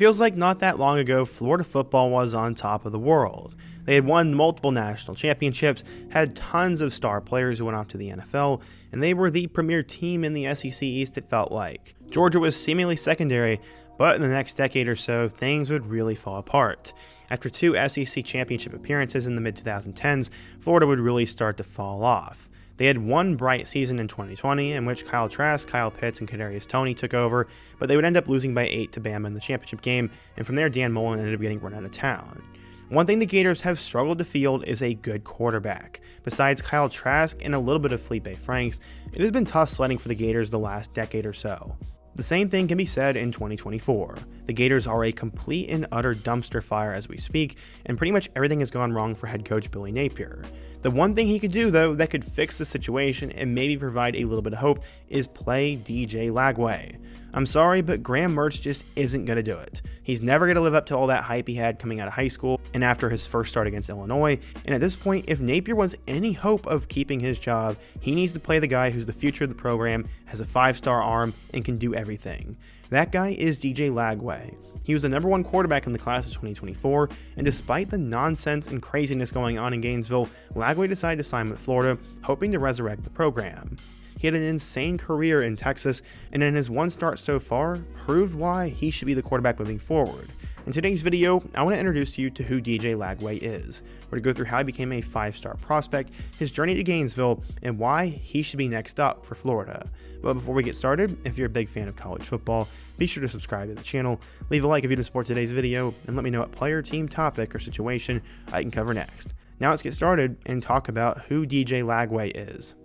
feels like not that long ago, Florida football was on top of the world. They had won multiple national championships, had tons of star players who went off to the NFL, and they were the premier team in the SEC East, it felt like. Georgia was seemingly secondary, but in the next decade or so, things would really fall apart. After 2 SEC championship appearances in the mid-2010s, Florida would really start to fall off. They had one bright season in 2020 in which Kyle Trask, Kyle Pitts, and Kadarius Toney took over, but they would end up losing by 8 to Bama in the championship game, and from there Dan Mullen ended up getting run out of town. One thing the Gators have struggled to field is a good quarterback. Besides Kyle Trask and a little bit of Felipe Franks, it has been tough sledding for the Gators the last decade or so. The same thing can be said in 2024. The Gators are a complete and utter dumpster fire as we speak, and pretty much everything has gone wrong for head coach Billy Napier. The one thing he could do, though, that could fix the situation and maybe provide a little bit of hope is play DJ Lagway. I'm sorry, but Graham Mertz just isn't going to do it. He's never going to live up to all that hype he had coming out of high school and after his first start against Illinois, and at this point, if Napier wants any hope of keeping his job, he needs to play the guy who's the future of the program, has a 5-star arm, and can do everything. That guy is DJ Lagway. He was the #1 quarterback in the class of 2024, and despite the nonsense and craziness going on in Gainesville, Lagway decided to sign with Florida, hoping to resurrect the program. He had an insane career in Texas, and in his one start so far, proved why he should be the quarterback moving forward. In today's video, I want to introduce you to who DJ Lagway is. We're going to go through how he became a 5-star prospect, his journey to Gainesville, and why he should be next up for Florida. But before we get started, if you're a big fan of college football, be sure to subscribe to the channel, leave a like if you support today's video, and let me know what player, team, topic, or situation I can cover next. Now let's get started and talk about who DJ Lagway is.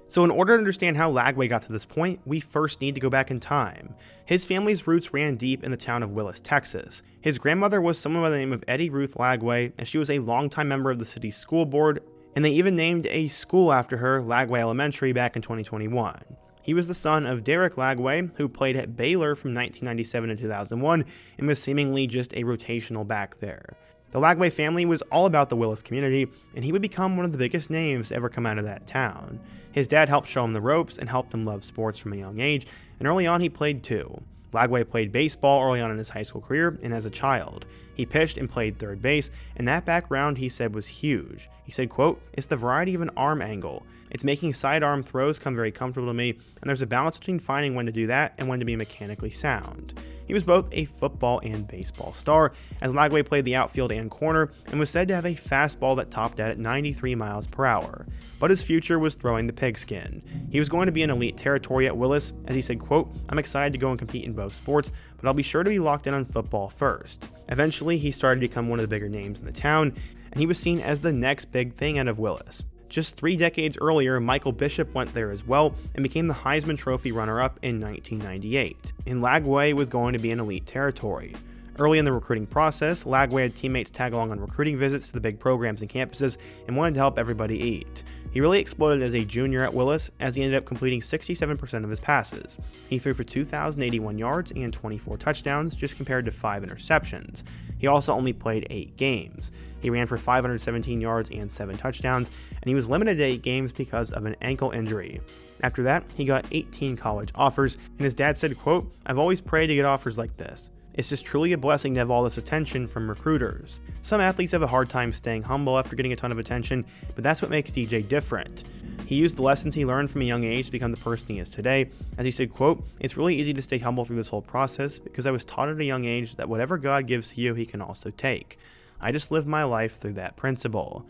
So in order to understand how Lagway got to this point, we first need to go back in time. His family's roots ran deep in the town of Willis, Texas. His grandmother was someone by the name of Eddie Ruth Lagway, and she was a longtime member of the city's school board, and they even named a school after her, Lagway Elementary, back in 2021. He was the son of Derek Lagway, who played at Baylor from 1997 to 2001, and was seemingly just a rotational back there. The Lagway family was all about the Willis community, and he would become one of the biggest names to ever come out of that town. His dad helped show him the ropes and helped him love sports from a young age, and early on he played too. Lagway played baseball early on in his high school career and as a child. He pitched and played third base, and that background he said was huge. He said, quote, "It's the variety of an arm angle. It's making sidearm throws come very comfortable to me, and there's a balance between finding when to do that and when to be mechanically sound." He was both a football and baseball star, as Lagway played the outfield and corner, and was said to have a fastball that topped out at 93 miles per hour. But his future was throwing the pigskin. He was going to be in elite territory at Willis, as he said, quote, "I'm excited to go and compete in both sports, but I'll be sure to be locked in on football first." Eventually, he started to become one of the bigger names in the town, and he was seen as the next big thing out of Willis. Just 3 decades earlier, Michael Bishop went there as well and became the Heisman Trophy runner-up in 1998, and Lagway was going to be in elite territory. Early in the recruiting process, Lagway had teammates tag along on recruiting visits to the big programs and campuses and wanted to help everybody eat. He really exploded as a junior at Willis, as he ended up completing 67% of his passes. He threw for 2,081 yards and 24 touchdowns, just compared to 5 interceptions. He also only played 8 games. He ran for 517 yards and 7 touchdowns, and he was limited to 8 games because of an ankle injury. After that, he got 18 college offers, and his dad said, quote, "I've always prayed to get offers like this. It's just truly a blessing to have all this attention from recruiters." Some athletes have a hard time staying humble after getting a ton of attention, but that's what makes DJ different. He used the lessons he learned from a young age to become the person he is today. As he said, quote, "It's really easy to stay humble through this whole process because I was taught at a young age that whatever God gives to you, he can also take. I just lived my life through that principle."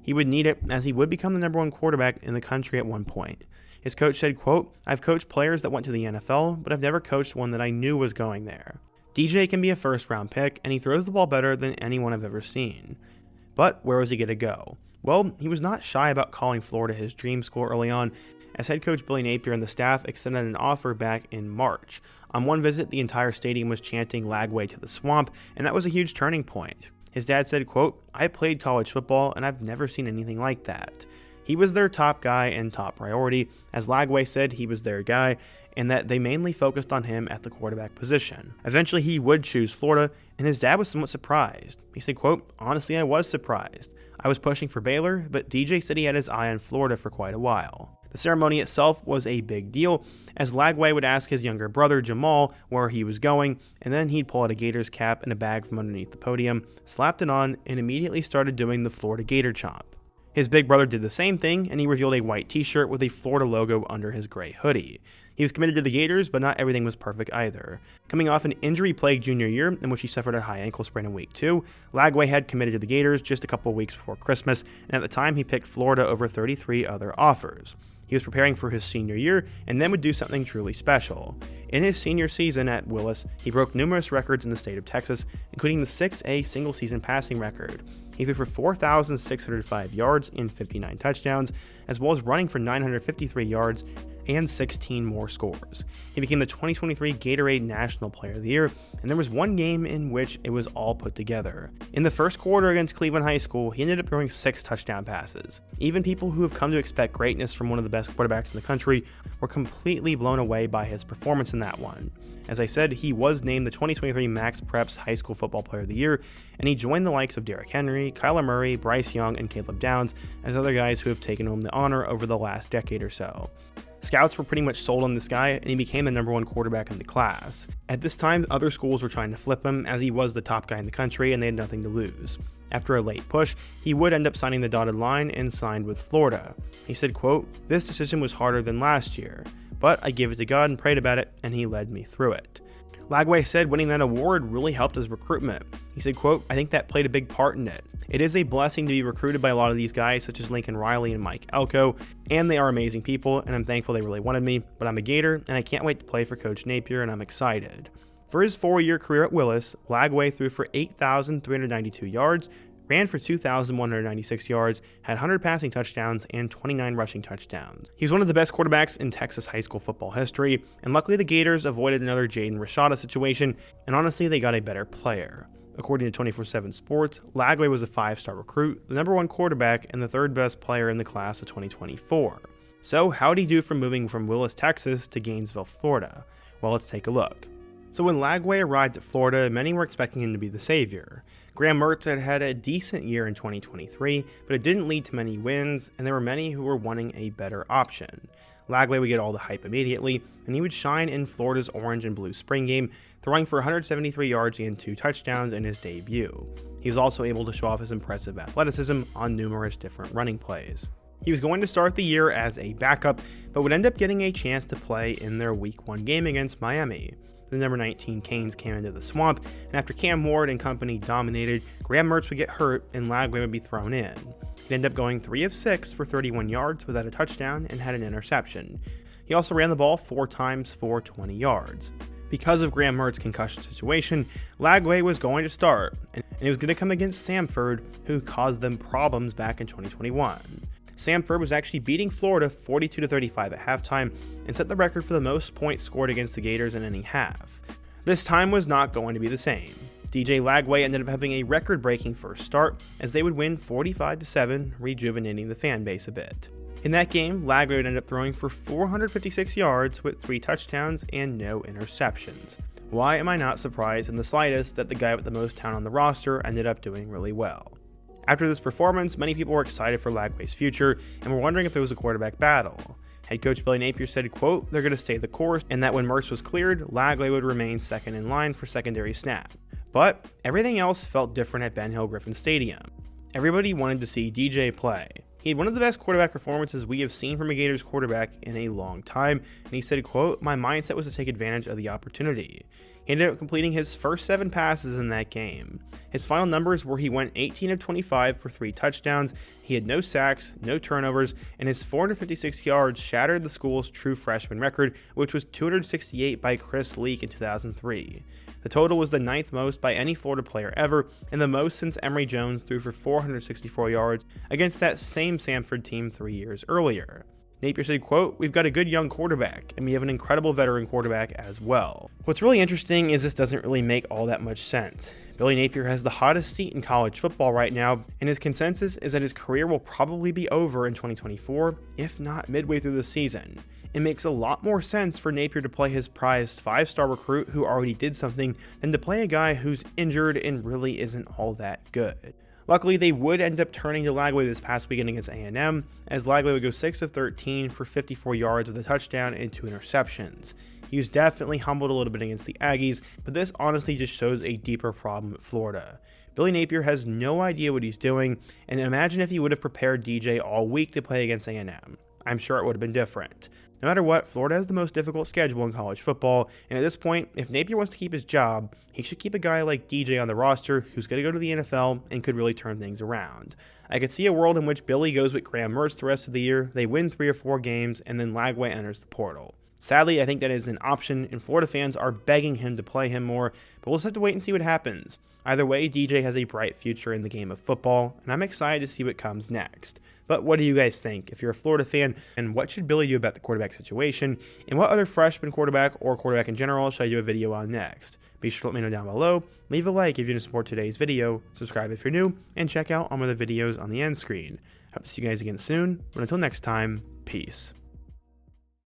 He would need it, as he would become the #1 quarterback in the country at one point. His coach said, quote, "I've coached players that went to the NFL, but I've never coached one that I knew was going there. DJ can be a first-round pick, and he throws the ball better than anyone I've ever seen." But where was he going to go? Well, he was not shy about calling Florida his dream school early on, as head coach Billy Napier and the staff extended an offer back in March. On one visit, the entire stadium was chanting Lagway to the swamp, and that was a huge turning point. His dad said, quote, "I played college football, and I've never seen anything like that." He was their top guy and top priority, as Lagway said he was their guy, and that they mainly focused on him at the quarterback position. Eventually, he would choose Florida, and his dad was somewhat surprised. He said, quote, "Honestly, I was surprised. I was pushing for Baylor, but DJ said he had his eye on Florida for quite a while." The ceremony itself was a big deal, as Lagway would ask his younger brother Jamal where he was going, and then he'd pull out a Gators cap and a bag from underneath the podium, slapped it on, and immediately started doing the Florida Gator chomp. His big brother did the same thing, and he revealed a white t-shirt with a Florida logo under his gray hoodie. He was committed to the Gators, but not everything was perfect either. Coming off an injury-plagued junior year, in which he suffered a high ankle sprain in week 2, Lagway had committed to the Gators just a couple of weeks before Christmas, and at the time he picked Florida over 33 other offers. He was preparing for his senior year, and then would do something truly special. In his senior season at Willis, he broke numerous records in the state of Texas, including the 6A single-season passing record. He threw for 4,605 yards and 59 touchdowns, as well as running for 953 yards and 16 more scores. He became the 2023 Gatorade National Player of the Year, and there was one game in which it was all put together. In the first quarter against Cleveland High School, he ended up throwing 6 touchdown passes. Even people who have come to expect greatness from one of the best quarterbacks in the country were completely blown away by his performance in that one. As I said, he was named the 2023 Max Preps High School Football Player of the Year, and he joined the likes of Derrick Henry, Kyler Murray, Bryce Young, and Caleb Downs as other guys who have taken home the honor over the last decade or so. Scouts were pretty much sold on this guy, and he became the number 1 quarterback in the class. At this time, other schools were trying to flip him, as he was the top guy in the country and they had nothing to lose. After a late push, he would end up signing the dotted line and signed with Florida. He said, quote, "This decision was harder than last year, but I gave it to God and prayed about it, and he led me through it." Lagway said winning that award really helped his recruitment. He said, quote, "I think that played a big part in it. It is a blessing to be recruited by a lot of these guys such as Lincoln Riley and Mike Elko, and they are amazing people, and I'm thankful they really wanted me, but I'm a Gator, and I can't wait to play for Coach Napier, and I'm excited." For his 4-year career at Willis, Lagway threw for 8,392 yards, ran for 2,196 yards, had 100 passing touchdowns, and 29 rushing touchdowns. He was one of the best quarterbacks in Texas high school football history, and luckily the Gators avoided another Jaden Rashada situation, and honestly they got a better player. According to 24/7 Sports, Lagway was a 5-star recruit, the number 1 quarterback, and the 3rd best player in the class of 2024. So how'd he do from moving from Willis, Texas to Gainesville, Florida? Well, let's take a look. So when Lagway arrived at Florida, many were expecting him to be the savior. Graham Mertz had had a decent year in 2023, but it didn't lead to many wins, and there were many who were wanting a better option. Lagway would get all the hype immediately, and he would shine in Florida's orange and blue spring game, throwing for 173 yards and 2 touchdowns in his debut. He was also able to show off his impressive athleticism on numerous different running plays. He was going to start the year as a backup, but would end up getting a chance to play in their Week 1 game against Miami. The number 19 Canes came into the swamp, and after Cam Ward and company dominated, Graham Mertz would get hurt and Lagway would be thrown in. He'd end up going 3 of 6 for 31 yards without a touchdown and had an interception. He also ran the ball 4 times for 20 yards. Because of Graham Mertz's concussion situation, Lagway was going to start, and it was going to come against Samford, who caused them problems back in 2021. Samford was actually beating Florida 42-35 at halftime and set the record for the most points scored against the Gators in any half. This time was not going to be the same. DJ Lagway ended up having a record-breaking first start as they would win 45-7, rejuvenating the fan base a bit. In that game, Lagway would end up throwing for 456 yards with 3 touchdowns and no interceptions. Why am I not surprised in the slightest that the guy with the most talent on the roster ended up doing really well? After this performance, many people were excited for Lagway's future and were wondering if there was a quarterback battle. Head coach Billy Napier said, quote, "They're going to stay the course," and that when Mertz was cleared, Lagway would remain second in line for secondary snap. But everything else felt different at Ben Hill Griffin Stadium. Everybody wanted to see DJ play. He had one of the best quarterback performances we have seen from a Gators quarterback in a long time, and he said, quote, "My mindset was to take advantage of the opportunity." He ended up completing his first 7 passes in that game. His final numbers were he went 18 of 25 for 3 touchdowns, he had no sacks, no turnovers, and his 456 yards shattered the school's true freshman record, which was 268 by Chris Leak in 2003. The total was the 9th most by any Florida player ever, and the most since Emory Jones threw for 464 yards against that same Samford team 3 years earlier. Napier said, quote, "We've got a good young quarterback, and we have an incredible veteran quarterback as well." What's really interesting is this doesn't really make all that much sense. Billy Napier has the hottest seat in college football right now, and his consensus is that his career will probably be over in 2024, if not midway through the season. It makes a lot more sense for Napier to play his prized 5-star recruit who already did something than to play a guy who's injured and really isn't all that good. Luckily, they would end up turning to Lagway this past weekend against A&M, as Lagway would go 6 of 13 for 54 yards with a touchdown and 2 interceptions. He was definitely humbled a little bit against the Aggies, but this honestly just shows a deeper problem at Florida. Billy Napier has no idea what he's doing, and imagine if he would have prepared DJ all week to play against A&M. I'm sure it would have been different. No matter what, Florida has the most difficult schedule in college football, and at this point, if Napier wants to keep his job, he should keep a guy like DJ on the roster who's going to go to the NFL and could really turn things around. I could see a world in which Billy goes with Graham Mertz the rest of the year, they win 3 or 4 games, and then Lagway enters the portal. Sadly, I think that is an option, and Florida fans are begging him to play him more, but we'll just have to wait and see what happens. Either way, DJ has a bright future in the game of football, and I'm excited to see what comes next. But what do you guys think? If you're a Florida fan, and what should Billy do about the quarterback situation, and what other freshman quarterback or quarterback in general should I do a video on next? Be sure to let me know down below, leave a like if you want to support today's video, subscribe if you're new, and check out all my other videos on the end screen. Hope to see you guys again soon, but until next time, peace.